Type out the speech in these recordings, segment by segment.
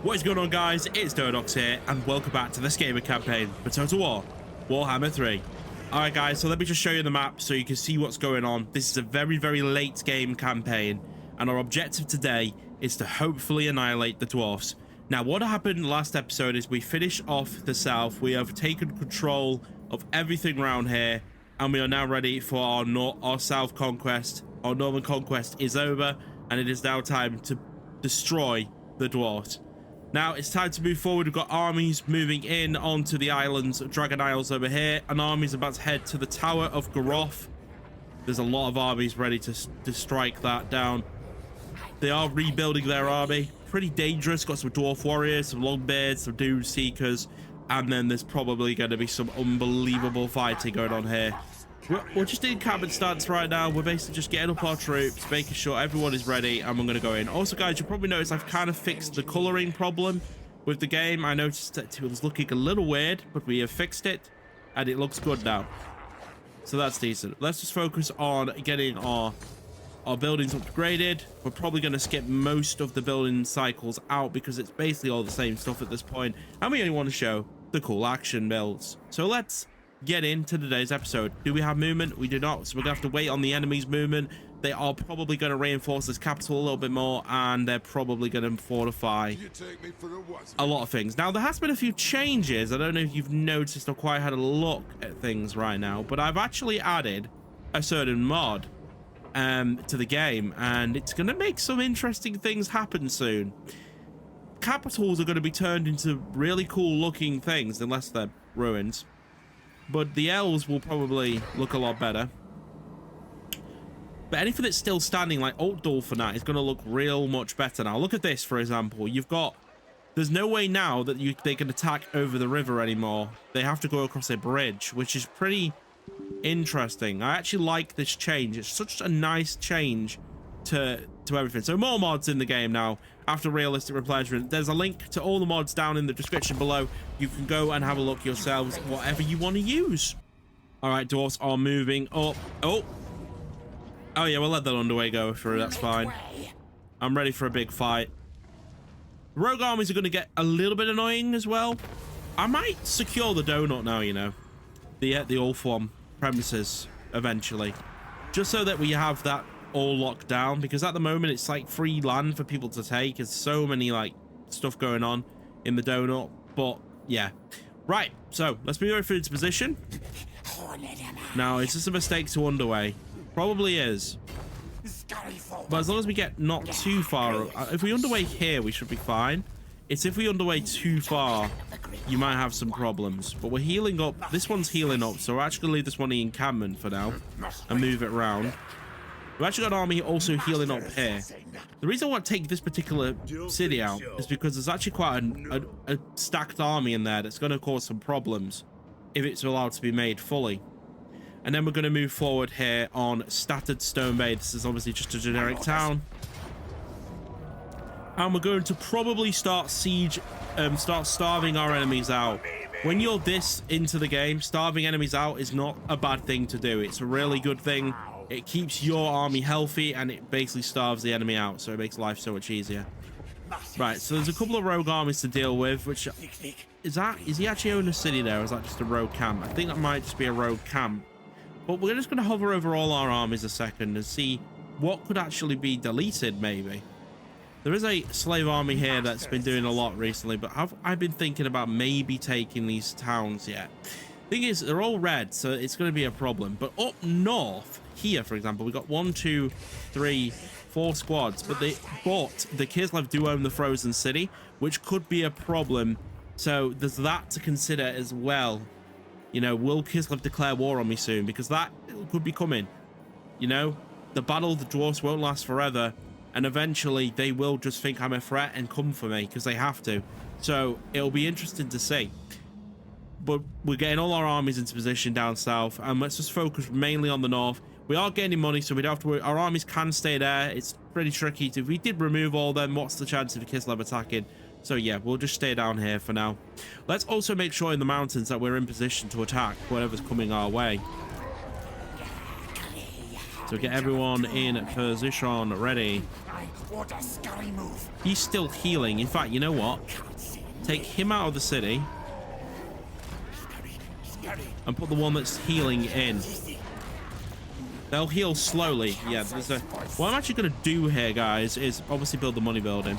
What is going on, guys? It's Dododox here, and welcome back to the Skaven campaign for Total War Warhammer 3. Alright guys, so let me just show you the map so you can see what's going on. This is a very, very late game campaign, and our objective today is to hopefully annihilate the Dwarfs. Now, what happened last episode is we finished off the south. We have taken control of everything around here, and we are now ready for our south conquest. Our northern conquest is over, and it is now time to destroy the Dwarfs. Now it's time to move forward. We've got armies moving in onto the islands, Dragon Isles over here. An army's about to head to the Tower of Garoth. There's a lot of armies ready to strike that down. They are rebuilding their army. Pretty dangerous. Got some dwarf warriors, some longbeards, some dune seekers, and then there's probably going to be some unbelievable fighting going on here. We're just in encampment stance right now. We're basically just getting up our troops, making sure everyone is ready, and we're going to go in. Also, guys, you'll probably notice I've kind of fixed the coloring problem with the game. I noticed that it was looking a little weird, but we have fixed it, and it looks good now. So that's decent. Let's just focus on getting our buildings upgraded. We're probably going to skip most of the building cycles out because it's basically all the same stuff at this point, and we only want to show the cool action builds. So let's get into today's episode. Do we have movement? We do not, so we're gonna have to wait on the enemy's movement. They are probably going to reinforce this capital a little bit more, and they're probably going to fortify a lot of things. Now, there has been a few changes. I don't know if you've noticed or quite had a look at things right now, but I've actually added a certain mod to the game, and it's going to make some interesting things happen soon. Capitals are going to be turned into really cool looking things, unless they're ruins. But the elves will probably look a lot better. But anything that's still standing, like Altdorf for that, is going to look real much better now. Look at this, for example. You've got... There's no way now that they can attack over the river anymore. They have to go across a bridge, which is pretty interesting. I actually like this change. It's such a nice change to everything. So more mods in the game now after realistic replenishment. There's a link to all the mods down in the description below. You can go and have a look yourselves, whatever you want to use. All right, dwarfs are moving up. Oh yeah, we'll let that underway go through. That's fine. I'm ready for a big fight. Rogue armies are going to get a little bit annoying as well. I might secure the donut now, you know, the all form premises eventually, just so that we have that all locked down, because at the moment it's like free land for people to take. There's so many like stuff going on in the donut. But yeah, right, so let's move over through into position now. Is this a mistake to underway? Probably is, but as long as we get not too far, if we underway here we should be fine. It's if we underway too far you might have some problems. But we're healing up. This one's healing up, so we're actually gonna leave this one in encampment for now and move it around. We've actually got an army also healing up here. The reason I want to take this particular city out is because there's actually quite a stacked army in there that's going to cause some problems if it's allowed to be made fully. And then we're going to move forward here on Stattered Stone Bay. This is obviously just a generic town. And we're going to probably start starving our enemies out. When you're this into the game, starving enemies out is not a bad thing to do. It's a really good thing. It keeps your army healthy, and it basically starves the enemy out, so it makes life so much easier. Right, so there's a couple of rogue armies to deal with, which... Is he actually own a city there, or is that just a rogue camp? I think that might just be a rogue camp. But we're just going to hover over all our armies a second and see what could actually be deleted, maybe. There is a slave army here that's been doing a lot recently, but I've been thinking about maybe taking these towns yet. Thing is, they're all red, so it's going to be a problem. But up north here, for example, we've got 1, 2, 3, 4 squads, but the Kislev do own the frozen city, which could be a problem. So there's that to consider as well. You know, will Kislev declare war on me soon? Because that could be coming. You know, the battle of the dwarfs won't last forever, and eventually they will just think I'm a threat and come for me because they have to. So it'll be interesting to see. But we're getting all our armies into position down south, and let's just focus mainly on the north. We are gaining money, so we don't have to worry. Our armies can stay there. It's pretty tricky. If we did remove all them, what's the chance of Kislev attacking? So yeah, we'll just stay down here for now. Let's also make sure in the mountains that we're in position to attack whatever's coming our way. So get everyone in position, ready. He's still healing. In fact, you know what? Take him out of the city and put the one that's healing in. They'll heal slowly. Yeah, what I'm actually going to do here, guys, is obviously build the money building.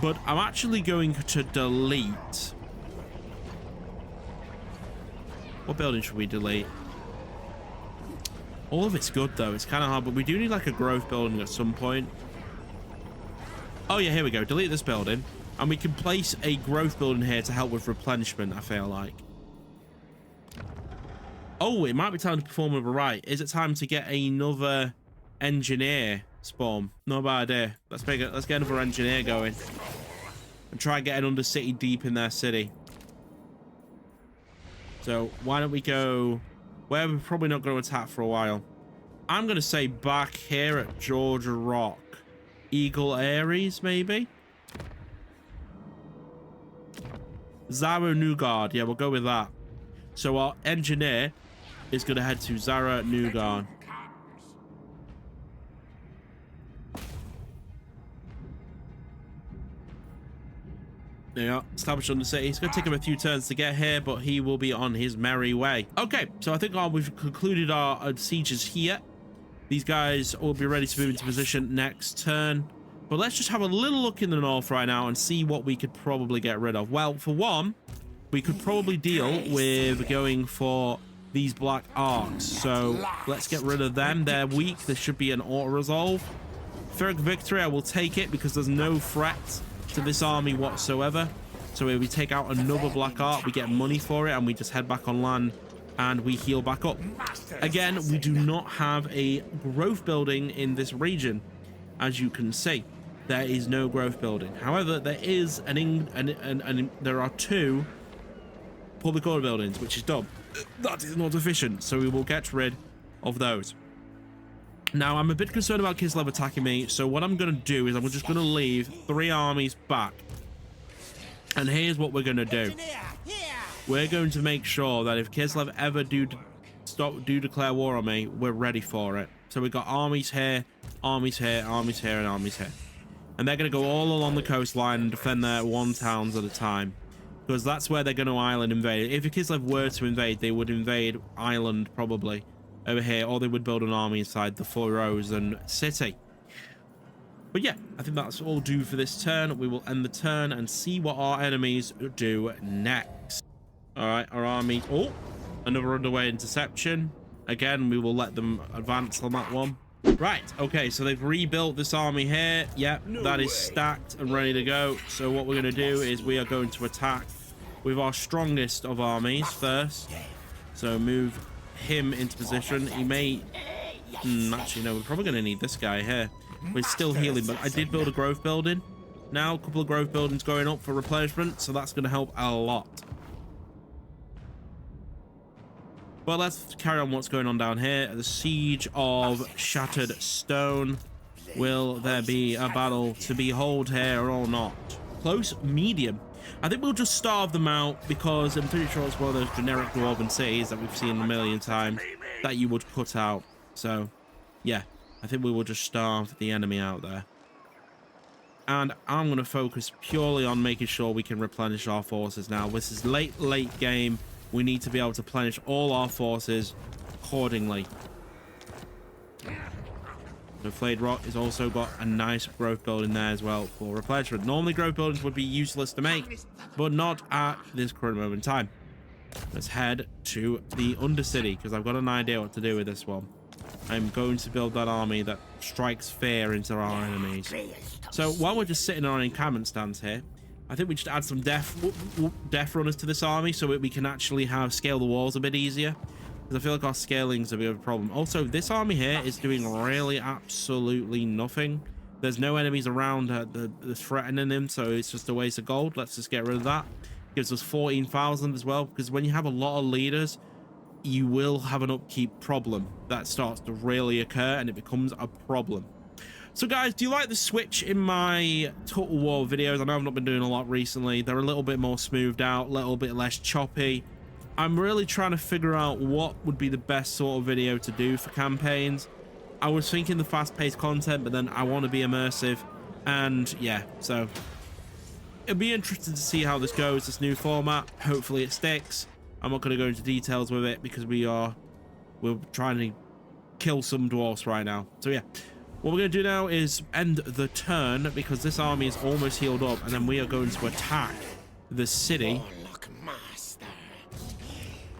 But I'm actually going to delete... What building should we delete? All of it's good, though. It's kind of hard, but we do need, like, a growth building at some point. Oh, yeah, here we go. Delete this building. And we can place a growth building here to help with replenishment, I feel like. Oh, it might be time to perform a right. Is it time to get another engineer spawn? No bad idea. Let's get another engineer going. And try and get an undercity deep in their city. So why don't we go where we're probably not going to attack for a while. I'm going to say back here at Georgia Rock. Eagle Aries, maybe? Zara Nugard. Yeah, we'll go with that. So our engineer is going to head to Zara Nugard. There you go. Established on the city. It's going to take him a few turns to get here, but he will be on his merry way. Okay, so I think we've concluded our sieges here. These guys will be ready to move into position next turn. But let's just have a little look in the north right now and see what we could probably get rid of. Well, for one, we could probably deal with going for these black arcs. So let's get rid of them. They're weak. There should be an auto-resolve. Ferric Victory, I will take it because there's no threat to this army whatsoever. So if we take out another black arc, we get money for it and we just head back on land and we heal back up. Again, we do not have a growth building in this region. As you can see, there is no growth building. However, there is there are two public order buildings, which is dumb. That is not efficient, so we will get rid of those. Now, I'm a bit concerned about Kislev attacking me, so what I'm going to do is I'm just going to leave 3 armies back. And here's what we're going to do. We're going to make sure that if Kislev ever do declare war on me, we're ready for it. So we've got armies here, armies here, armies here, and armies here. And they're going to go all along the coastline and defend their 1 towns at a time. Because that's where they're going to island invade. If Kislev were to invade, they would invade Island probably over here, or they would build an army inside the Frozen city. But yeah, I think that's all due for this turn. We will end the turn and see what our enemies do next. All right, our army. Oh, another underway interception. Again, we will let them advance on that one. Right, okay, so they've rebuilt this army here. Yep, that is stacked and ready to go. So what we're going to do is we are going to attack with our strongest of armies first. So move him into position. He may actually no, we're probably going to need this guy here. We're still healing, but I did build a growth building. Now a couple of growth buildings going up for replenishment, so that's going to help a lot. But let's carry on what's going on down here. The siege of Shattered Stone. Will there be a battle to behold here or not? Close, medium. I think we'll just starve them out because I'm pretty sure it's one of those generic dwarven cities that we've seen a million times that you would cut out. So, yeah, I think we will just starve the enemy out there. And I'm going to focus purely on making sure we can replenish our forces now. This is late game. We need to be able to replenish all our forces accordingly. So Flayed Rock has also got a nice growth building there as well for replenishment. Normally growth buildings would be useless to make, but not at this current moment in time. Let's head to the Undercity because I've got an idea what to do with this one. I'm going to build that army that strikes fear into our enemies. So while we're just sitting on an encampment stance here, I think we just add some death runners to this army so that we can actually scale the walls a bit easier. Because I feel like our scaling's a bit of a problem. Also, this army here is doing really absolutely nothing. There's no enemies around that's threatening him, so it's just a waste of gold. Let's just get rid of that. Gives us 14,000 as well, because when you have a lot of leaders, you will have an upkeep problem that starts to really occur, and it becomes a problem. So guys, do you like the switch in my Total War videos? I know I've not been doing a lot recently. They're a little bit more smoothed out, a little bit less choppy. I'm really trying to figure out what would be the best sort of video to do for campaigns. I was thinking the fast-paced content, but then I want to be immersive. And yeah, so it'll be interesting to see how this goes, this new format. Hopefully it sticks. I'm not going to go into details with it because we're trying to kill some dwarfs right now. So yeah, what we're going to do now is end the turn because this army is almost healed up, and then we are going to attack the city.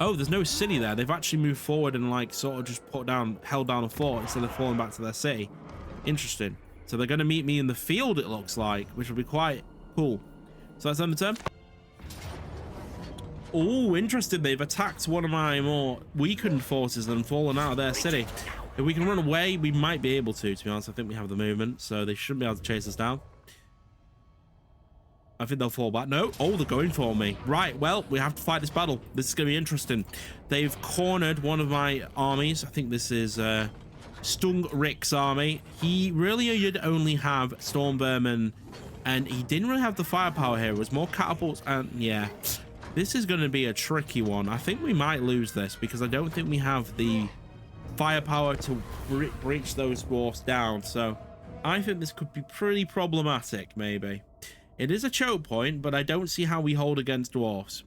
Oh, there's no city there. They've actually moved forward and like sort of just held down a fort instead of falling back to their city. Interesting. So they're going to meet me in the field, it looks like, which will be quite cool. So let's end the turn. Oh, interesting. They've attacked one of my more weakened forces and fallen out of their city. If we can run away, we might be able to be honest. I think we have the movement, so they shouldn't be able to chase us down. I think they'll fall back. No. Oh, they're going for me. Right. Well, we have to fight this battle. This is going to be interesting. They've cornered one of my armies. I think this is Stung Rick's army. He really did only have storm vermin, and he didn't really have the firepower here. It was more catapults, and yeah, this is going to be a tricky one. I think we might lose this because I don't think we have the firepower to breach those dwarfs down. So I think this could be pretty problematic, maybe. It is a choke point, but I don't see how we hold against dwarfs.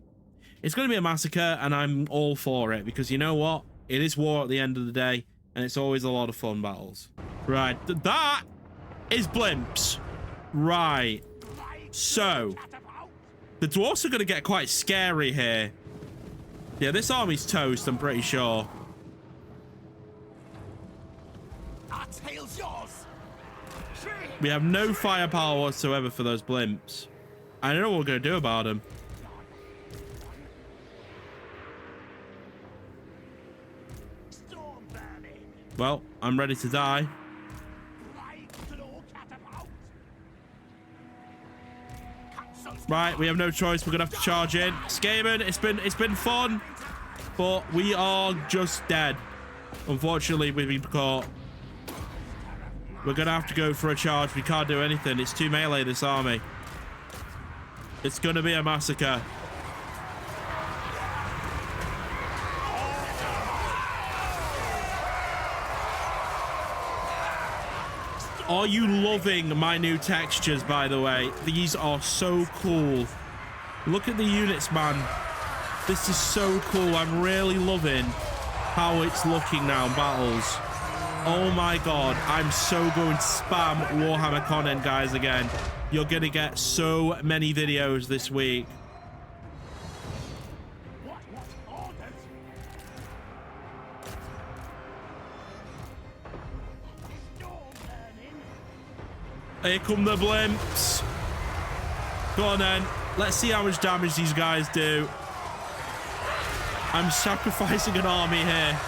It's going to be a massacre, and I'm all for it because you know what? It is war at the end of the day, and it's always a lot of fun battles. Right, that is blimps. Right, so the dwarfs are going to get quite scary here. Yeah, this army's toast, I'm pretty sure. Our tail's yours. We have no firepower whatsoever for those blimps. I don't know what we're going to do about them. Well, I'm ready to die. Right, we have no choice. We're gonna have to charge in. Skaven, it's been fun, but we are just dead. Unfortunately, we've been caught. We're gonna have to go for a charge. We can't do anything. It's too melee, this army. It's gonna be a massacre. Are you loving my new textures, by the way? These are so cool. Look at the units, man. This is so cool. I'm really loving how it's looking now in battles. Oh my god. I'm so going to spam Warhammer content, guys, again. You're going to get so many videos this week. Here come the blimps. Go on then. Let's see how much damage these guys do. I'm sacrificing an army here.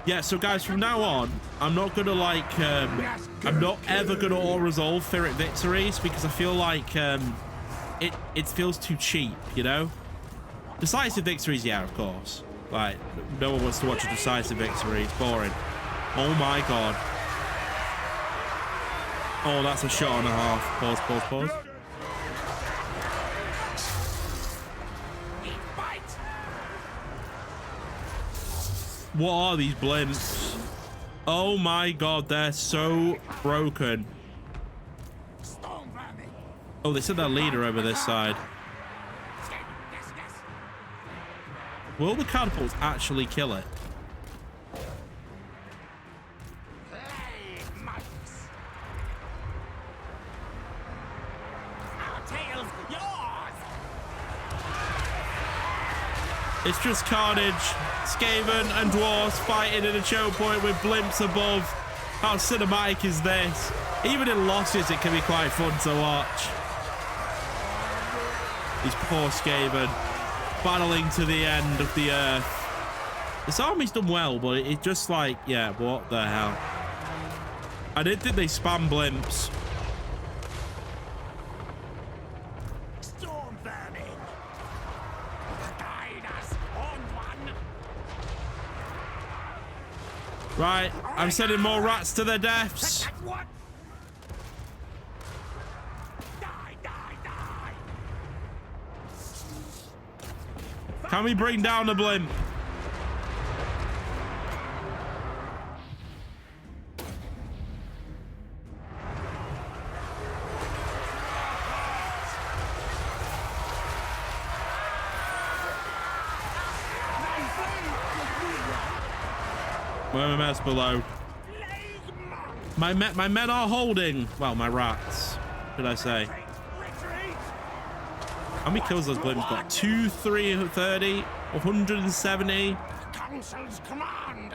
Yeah, so guys, from now on, I'm not gonna like, I'm not ever gonna auto-resolve Ferret victories because I feel like, it feels too cheap, you know? Decisive victories, yeah, of course. Like, no one wants to watch a decisive victory. It's boring. Oh my god. Oh, that's a shot and a half. Pause, pause, pause. What are these blimps? Oh my god, they're so broken. Oh, they sent their leader over this side. Will the catapults actually kill it? It's just carnage. Skaven and dwarfs fighting in a choke point with blimps above. How cinematic is this? Even in losses, it can be quite fun to watch. These poor Skaven battling to the end of the earth. This army's done well, but it's just like, yeah, what the hell? I didn't think they spam blimps. Storm vermin. Guide us on one. Right, I'm sending more rats to their deaths. What? Die Can we bring down the blimp? Where are my mess below? My men are holding. Well, my rats, should I say? How many kills those blimps got? 2, 3, 30, 170. Council's command.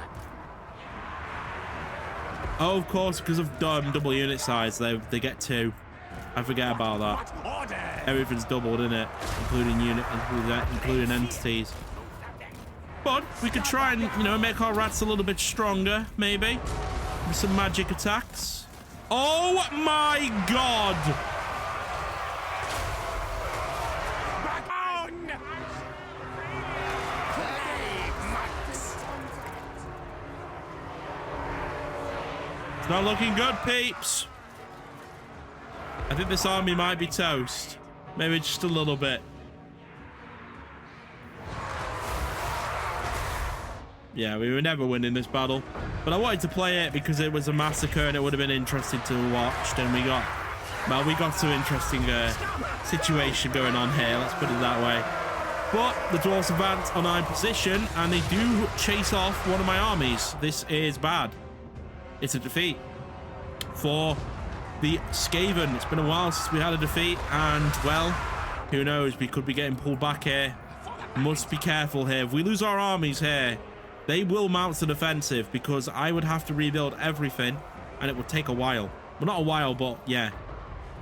Oh, of course, because of double unit size, they get 2. I forget about that. Everything's doubled, isn't it? Including entities. But we could try and, you know, make our rats a little bit stronger, maybe. With some magic attacks. Oh my god! Back on! It's not looking good, peeps. I think this army might be toast. Maybe just a little bit. Yeah, we were never winning this battle, but I wanted to play it because it was a massacre and it would have been interesting to watch. Then we got to interesting situation going on here, let's put it that way. But the Dwarfs advance on 9 position and they do chase off one of my armies. This is bad. It's a defeat for the Skaven. It's been a while since we had a defeat, and well, who knows, we could be getting pulled back here. Must be careful here. If we lose our armies here, they will mount the defensive, because I would have to rebuild everything and it would take a while. Well, not a while, but yeah.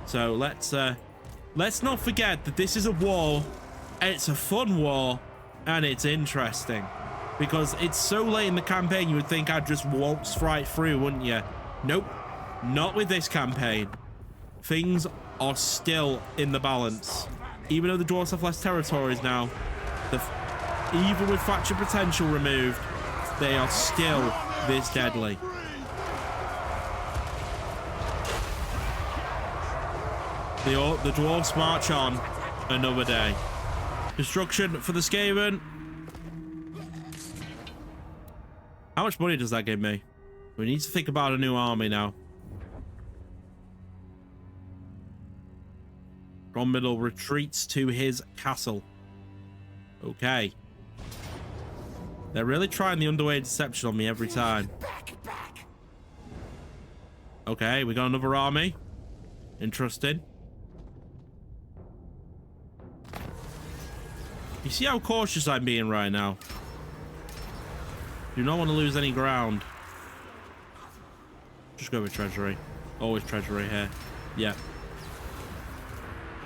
So let's not forget that this is a war. It's a fun war and it's interesting because it's so late in the campaign. You would think I'd just waltz right through, wouldn't you? Nope, not with this campaign. Things are still in the balance. Even though the Dwarfs have less territories now, even with faction potential removed, they are still this deadly. The Dwarfs march on another day. Destruction for the Skaven. How much money does that give me? We need to think about a new army now. Formidable retreats to his castle. Okay. They're really trying the underway deception on me every time. Okay, we got another army. Interesting. You see how cautious I'm being right now? Do not want to lose any ground. Just go with treasury. Always treasury here. Yeah.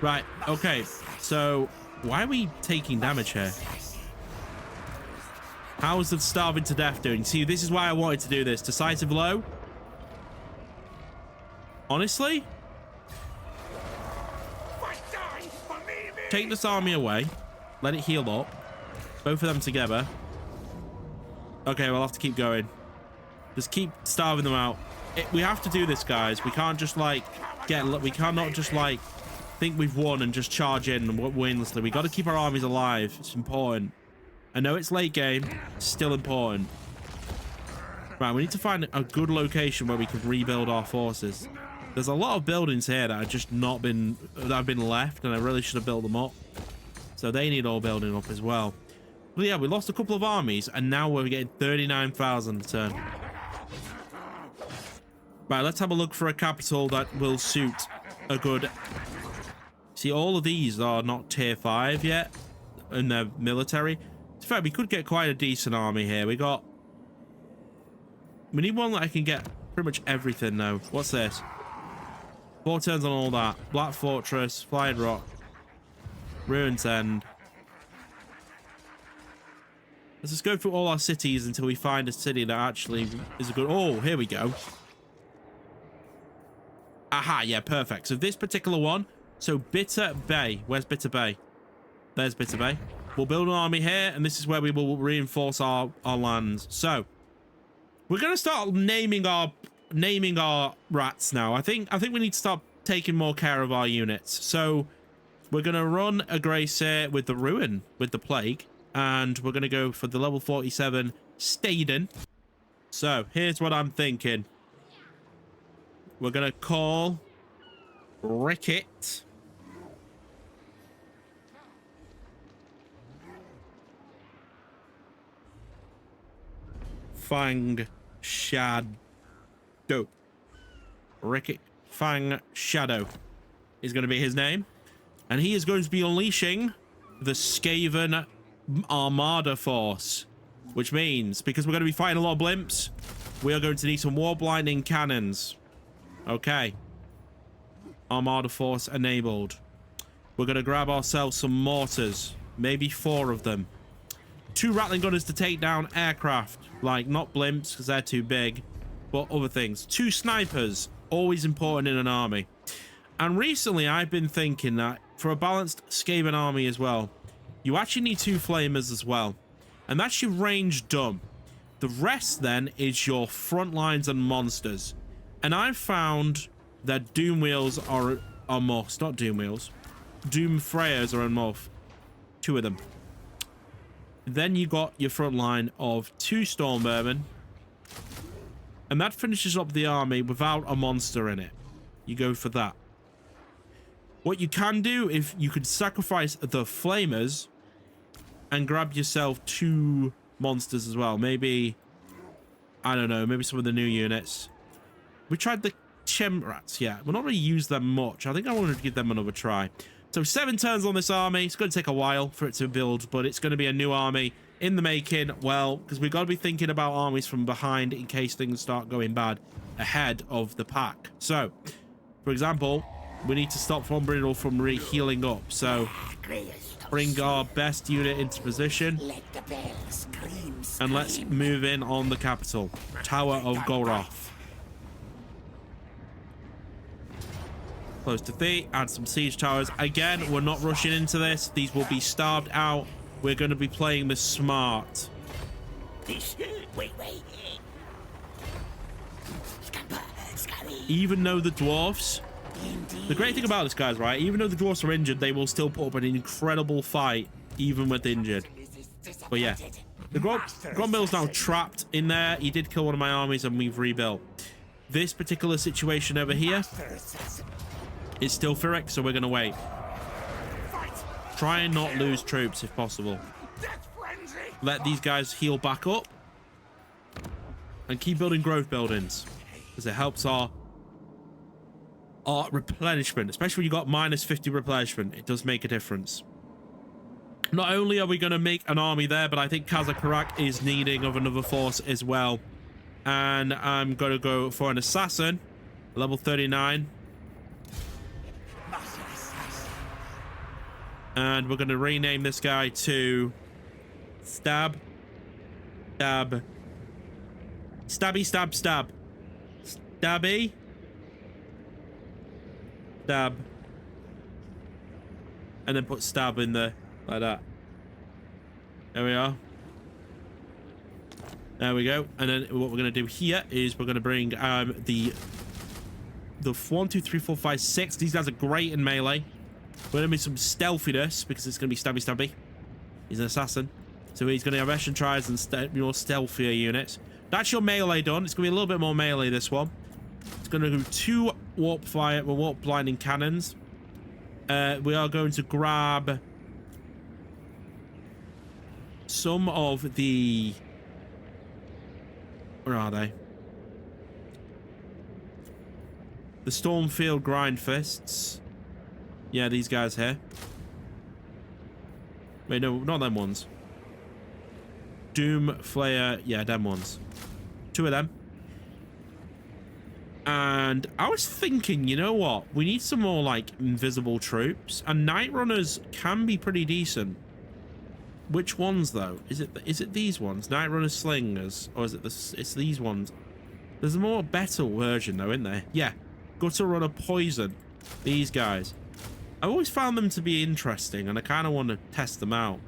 Right, okay. So, why are we taking damage here? How is the starving to death doing? See, this is why I wanted to do this. Decisive blow. Honestly? Take this army away. Let it heal up. Both of them together. Okay, we'll have to keep going. Just keep starving them out. We have to do this, guys. We can't just like we cannot just like think we've won and just charge in winlessly. We got to keep our armies alive. It's important. I know it's late game. It's still important. Right, we need to find a good location where we can rebuild our forces. There's a lot of buildings here that have just not been left, and I really should have built them up. So they need all building up as well. But yeah, we lost a couple of armies, and now we're getting 39,000 a turn. Right, let's have a look for a capital that will suit a good... See, all of these are not tier 5 yet in their military. In fact, we could get quite a decent army here. We need one that I can get pretty much everything though. What's this? 4 turns on all that. Black Fortress, Flying Rock, Ruin's End. Let's just go through all our cities until we find a city that actually is a good... Oh, here we go. Aha, yeah, perfect. So this particular one, so Bitter Bay. Where's Bitter Bay? There's Bitter Bay. We'll build an army here, and this is where we will reinforce our lands. So we're gonna start naming our rats now. I think we need to start taking more care of our units. So we're gonna run a grace here with the ruin, with the plague. And we're going to go for the level 47 Staden. So here's what I'm thinking. We're going to call Ricket. Fang Shadow. Ricket Fang Shadow is going to be his name. And he is going to be unleashing the Skaven Armada Force. Which means, because we're going to be fighting a lot of blimps, we are going to need some war blinding cannons. Okay. Armada Force enabled. We're going to grab ourselves some mortars. Maybe 4 of them. 2 rattling gunners to take down aircraft. Like, not blimps, because they're too big. But other things. 2 snipers. Always important in an army. And recently, I've been thinking that for a balanced Skaven army as well, you actually need 2 flamers as well. And that's your range done. The rest then is your front lines and monsters. And I've found that Doom Wheels are a must. Not Doom Wheels. Doom Freyers are a must. 2 of them. Then you got your front line of 2 Stormvermin. And that finishes up the army without a monster in it. You go for that. What you can do, if you could sacrifice the Flamers and grab yourself 2 monsters as well. Maybe, I don't know, maybe some of the new units. We tried the Chemrats, yeah. We're not really use them much. I think I wanted to give them another try. So 7 turns on this army. It's going to take a while for it to build, but it's going to be a new army in the making. Well, because we've got to be thinking about armies from behind in case things start going bad ahead of the pack. So, for example, we need to stop Formidable from healing up. So, bring our best unit into position. And let's move in on the capital. Tower of Goroth. Close to 3. Add some siege towers. Again, we're not rushing into this. These will be starved out. We're going to be playing this smart. Even though the dwarfs... The great thing about this, guys, right? Even though the dwarfs are injured, they will still put up an incredible fight, even with injured. But yeah, the Grombil's now trapped in there. He did kill one of my armies, and we've rebuilt. This particular situation over here is still Pyrrhic, so we're going to wait. Try and not lose troops if possible. Let these guys heal back up. And keep building growth buildings. Because it helps our replenishment. Especially when you got minus 50 replenishment. It does make a difference. Not only are we going to make an army there, but I think Kazakarak is needing of another force as well. And I'm going to go for an assassin. Level 39. And we're going to rename this guy to Stab. Stab. Stabby, stab, stab. Stabby. Stab. And then put stab in there. Like that. There we are. There we go. And then what we're going to do here is we're going to bring the 1, 2, 3, 4, 5, 6. These guys are great in melee. We're going to be some stealthiness because it's going to be stabby stabby. He's an assassin. So he's going to have Eshin tries and more stealthier units. That's your melee done. It's going to be a little bit more melee, this one. It's going to do 2 warp blinding cannons. We are going to grab some of the... Where are they? The Stormfield Grind Fists. Yeah, these guys here. Wait, no, not them ones. Doom Flayer. Yeah, them ones. 2 of them. And I was thinking, you know what? We need some more, like, invisible troops. And Night Runners can be pretty decent. Which ones, though? Is it these ones? Night Runners Slingers? Or is it it's these ones? There's a more better version, though, isn't there? Yeah. Gutter Runner Poison. These guys. I've always found them to be interesting, and I kind of want to test them out.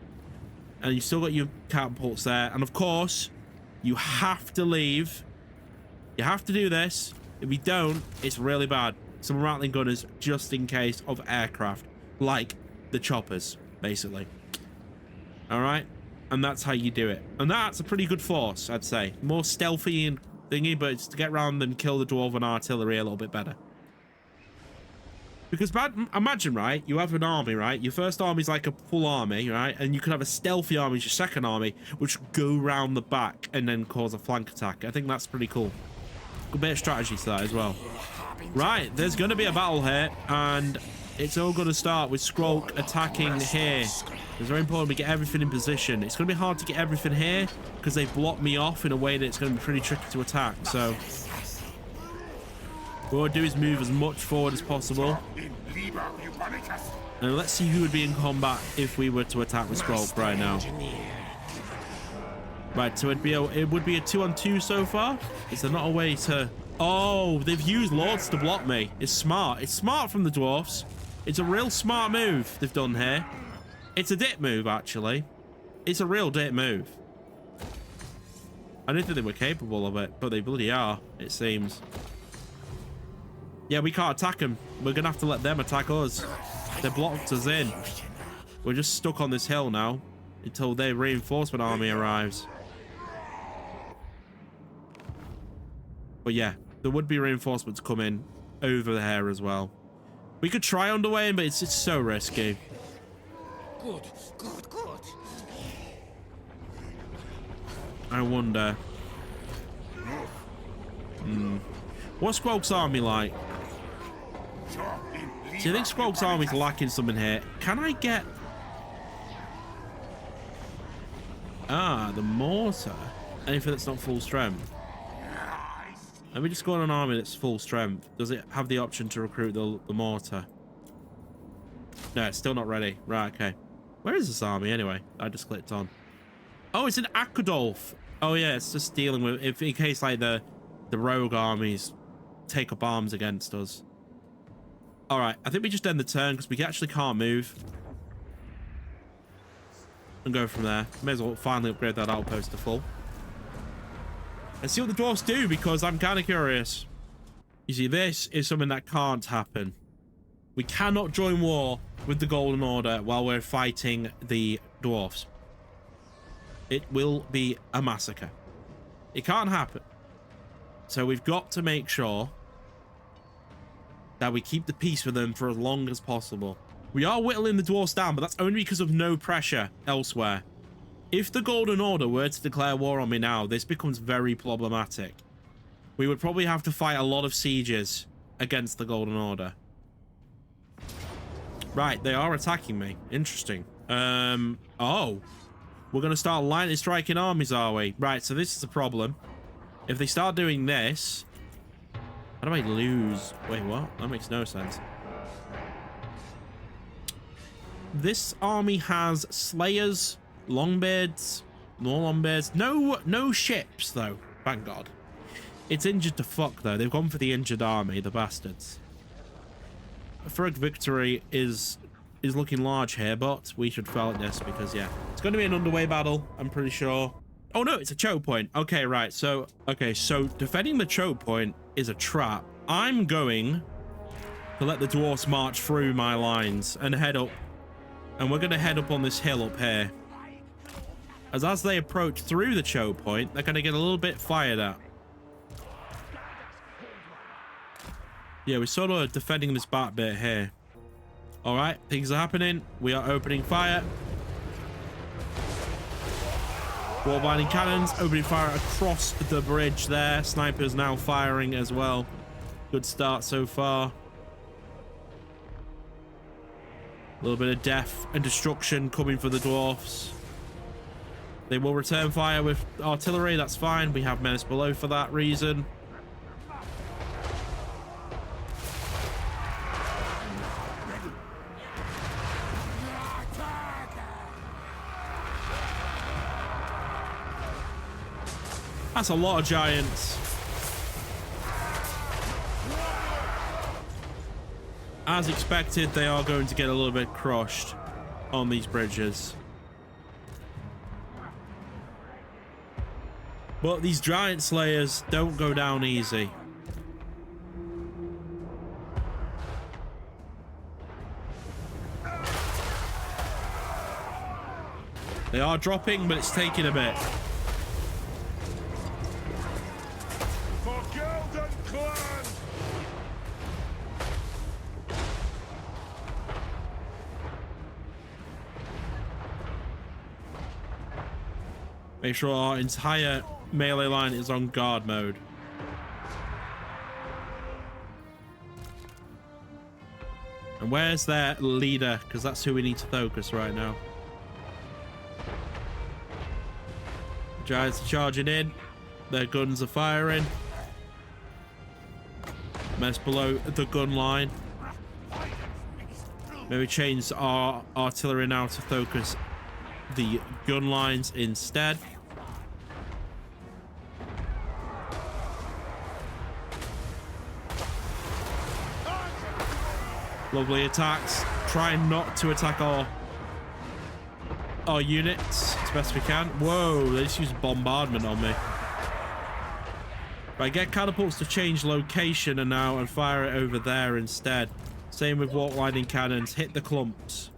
And you've still got your catapults there. And, of course, you have to leave. You have to do this. If you don't, it's really bad. Some rattling gunners just in case of aircraft. Like the choppers, basically. Alright? and that's how you do it. And that's a pretty good force, I'd say. More stealthy and thingy, but it's to get around and kill the dwarven artillery a little bit better. Because imagine, right, you have an army, right? Your first army is like a full army, right? And you could have a stealthy army as your second army, which go round the back and then cause a flank attack. I think that's pretty cool. Good bit of strategy to that as well. Right, there's going to be a battle here, and it's all going to start with Skrolk attacking here. It's very important we get everything in position. It's going to be hard to get everything here because they block me off in a way that it's going to be pretty tricky to attack. So what we'll do is move as much forward as possible. And let's see who would be in combat if we were to attack with Skrolk right now. Right, so it would be a 2-on-2 so far. Is there not a way to... Oh, they've used lords to block me. It's smart. It's smart from the dwarfs. It's a real smart move they've done here. It's a dip move, actually. It's a real dip move. I didn't think they were capable of it, but they bloody are, it seems. Yeah, we can't attack them. We're going to have to let them attack us. They blocked us in. We're just stuck on this hill now until their reinforcement army arrives. But yeah, there would be reinforcements coming over there as well. We could try underway, but it's so risky. Good. I wonder. What's Skrolk's army like? See, I think Skrolk's army's lacking something here. Can I get... Ah, the mortar. Anything that's not full strength. Let me just go on an army that's full strength. Does it have the option to recruit the mortar? No, it's still not ready. Right, okay. Where is this army anyway? I just clicked on. Oh, it's an Aquadolf. Oh yeah, it's just dealing with if in case like the rogue armies take up arms against us. All right, I think we just end the turn because we actually can't move. And go from there. May as well finally upgrade that outpost to full. And see what the dwarfs do, because I'm kind of curious. You see, this is something that can't happen. We cannot join war with the Golden Order while we're fighting the dwarfs. It will be a massacre. It can't happen. So we've got to make sure that we keep the peace with them for as long as possible. We are whittling the dwarfs down, but that's only because of no pressure elsewhere. If the Golden Order were to declare war on me now, this becomes very problematic. We would probably have to fight a lot of sieges against the Golden Order. Right, they are attacking me. Interesting. Oh. We're going to start lightly striking armies, are we? Right, so this is a problem. If they start doing this... How do I lose? Wait, what? That makes no sense. This army has Slayers... Longbeards, more Longbeards. No ships though, thank God. It's injured to fuck though. They've gone for the injured army, the bastards. A Frog victory is looking large here, but we should fail at this because yeah, it's going to be an underway battle. I'm pretty sure. Oh no, it's a choke point. Okay, right. So defending the choke point is a trap. I'm going to let the dwarfs march through my lines and head up, and we're going to head up on this hill up here. As they approach through the choke point, they're going to get a little bit fired at. Yeah, we're sort of defending this back bit here. All right, things are happening. We are opening fire. Wall-binding cannons, opening fire across the bridge there. Snipers now firing as well. Good start so far. A little bit of death and destruction coming for the dwarfs. They will return fire with artillery, that's fine. We have menace below for that reason. That's a lot of giants. As expected, they are going to get a little bit crushed on these bridges. But these giant slayers don't go down easy. They are dropping, but it's taking a bit. For guild and clan! Make sure our entire melee line is on guard mode. And where's their leader? Because that's who we need to focus right now. Giants are charging in. Their guns are firing. Mess below the gun line. Maybe change our artillery now to focus the gun lines instead. Lovely attacks. Trying not to attack our units as best we can. Whoa, they just used bombardment on me. Right, get catapults to change location and now and fire it over there instead. Same with warp lightning cannons. Hit the clumps.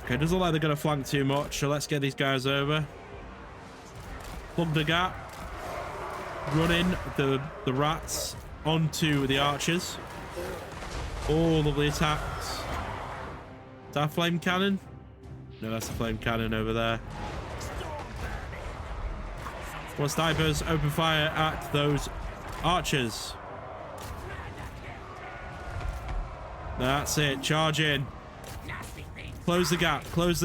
Okay, doesn't look like they're going to flank too much, so let's get these guys over. Plug the gap. Run in the rats onto the archers. All of the attacks. Is that a flame cannon? No, that's a flame cannon over there. More snipers, open fire at those archers. That's it, charge in. Close the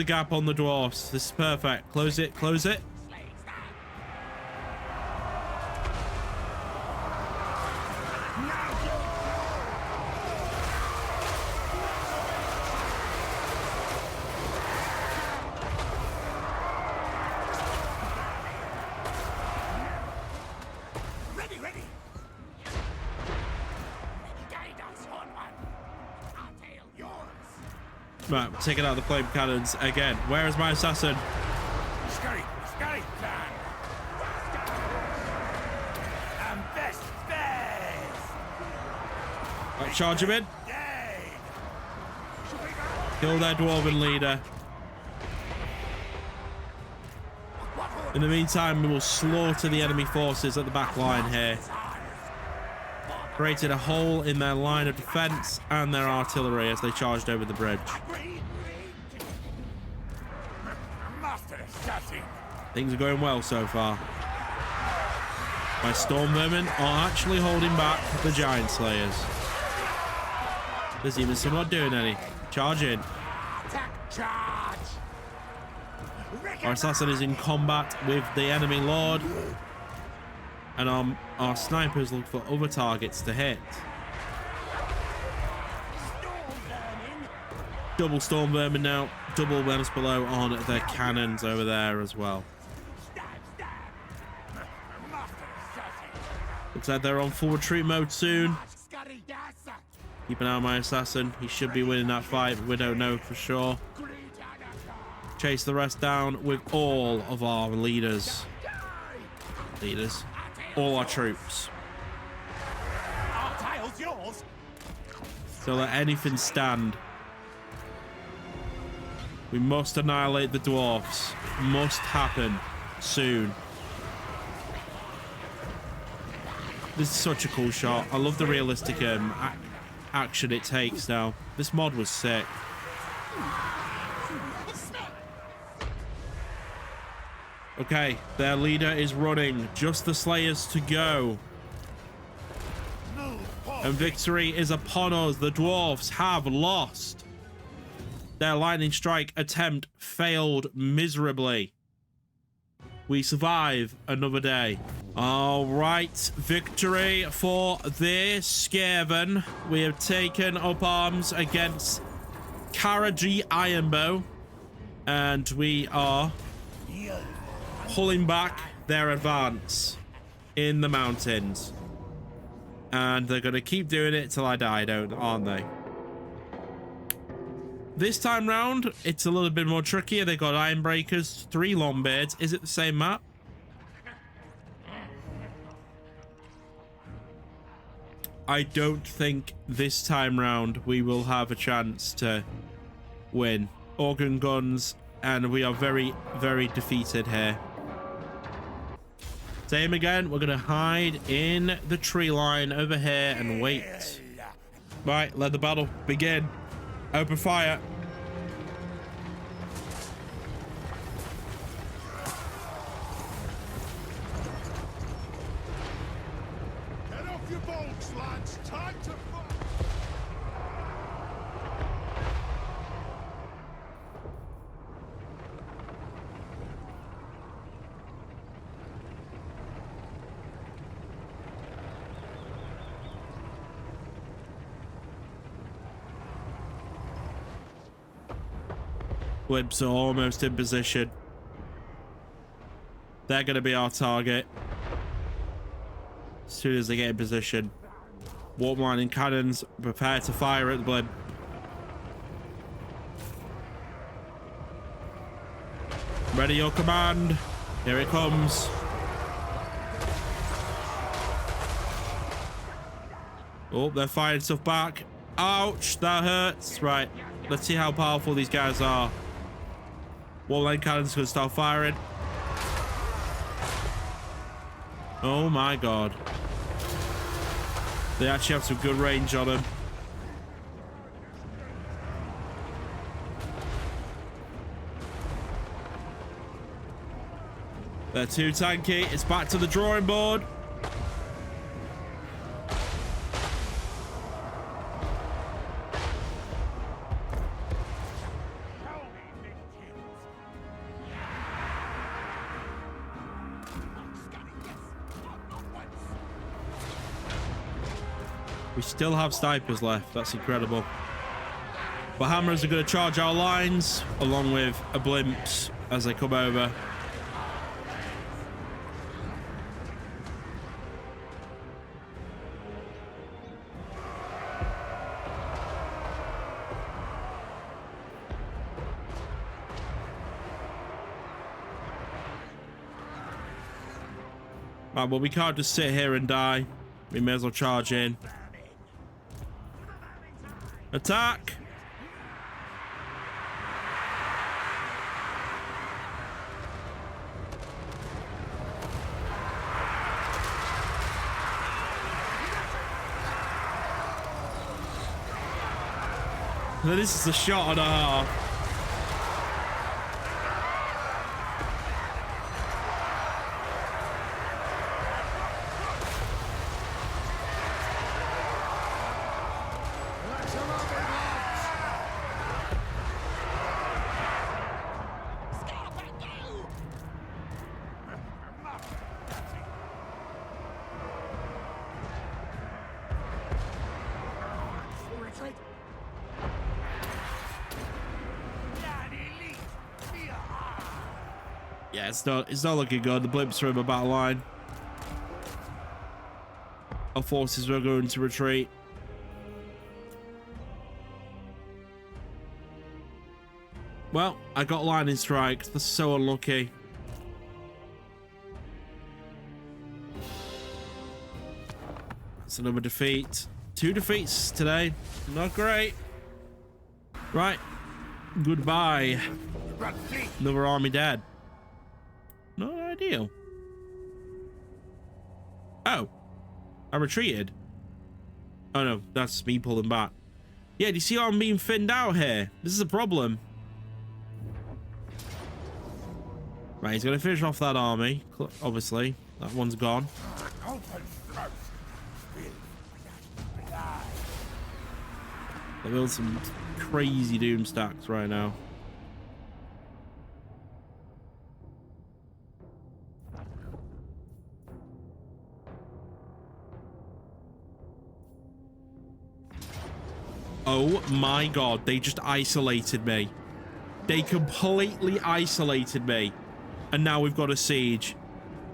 gap on the dwarfs. This is perfect. Close it, close it. Right, we're taking out the flame cannons again. Where is my assassin? Scurry, scurry, clan! And best bears! Right, charge him in. Kill their dwarven leader. In the meantime, we will slaughter the enemy forces at the back line here. Created a hole in their line of defense and their artillery as they charged over the bridge. Things are going well so far. My storm vermin are actually holding back the giant slayers. There's even some not doing any. Charge in. Our assassin is in combat with the enemy lord. And our snipers look for other targets to hit. Double storm vermin now. Double menace below on their cannons over there as well. Looks like they're on full retreat mode soon. Keep an eye on my assassin. He should be winning that fight, but we don't know for sure. Chase the rest down with all of our leaders. All our troops. So let anything stand. We must annihilate the dwarfs. Must happen soon. This is such a cool shot. I love the realistic action it takes now. This mod was sick. Okay, their leader is running. Just the slayers to go. And victory is upon us. The dwarfs have lost. Their lightning strike attempt failed miserably. We survive another day. All right, victory for the Skaven. We have taken up arms against Karaji Ironbow, and we are pulling back their advance in the mountains. And they're going to keep doing it till I die, aren't they? This time round, it's a little bit more trickier. They got iron breakers, 3 longbeards. Is it the same map? I don't think this time round we will have a chance to win. Organ guns, and we are very, very defeated here. Same again. We're gonna hide in the tree line over here and wait. Right, let the battle begin. Open fire. Get off your bolts, lads. Time to fight. Blimps are almost in position. They're going to be our target. As soon as they get in position. Warp lining cannons, prepare to fire at the blimp. Ready your command. Here it comes. Oh, they're firing stuff back. Ouch, that hurts. Right, let's see how powerful these guys are. Warline cannons gonna start firing. Oh my god. They actually have some good range on them. They're too tanky. It's back to the drawing board. We still have snipers left. That's incredible. But hammers are going to charge our lines along with a blimps as they come over. Right, well, we can't just sit here and die. We may as well charge in. Attack! This is a shot and a half. Yeah, it's not looking good. The blimps are in my battle line. Our forces are going to retreat. Well, I got lightning strikes. That's so unlucky. That's another defeat. 2 defeats today. Not great. Right. Goodbye. Another army dead. Not ideal. Oh. I retreated. Oh no, that's me pulling back. Yeah, do you see how I'm being thinned out here? This is a problem. Right, he's going to finish off that army. Obviously, that one's gone. They build some crazy doom stacks right now. Oh my god, they just isolated me. They completely isolated me. And now we've got a siege.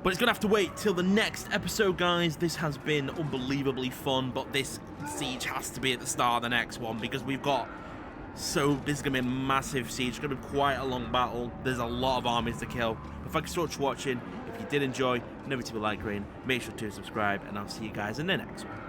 But it's gonna have to wait till the next episode, guys. This has been unbelievably fun, but this siege has to be at the start of the next one because we've got So this is going to be a massive siege. It's going to be quite a long battle. There's a lot of armies to kill. But thank you so much for watching. If you did enjoy, remember to be like, rating, make sure to subscribe, and I'll see you guys in the next one.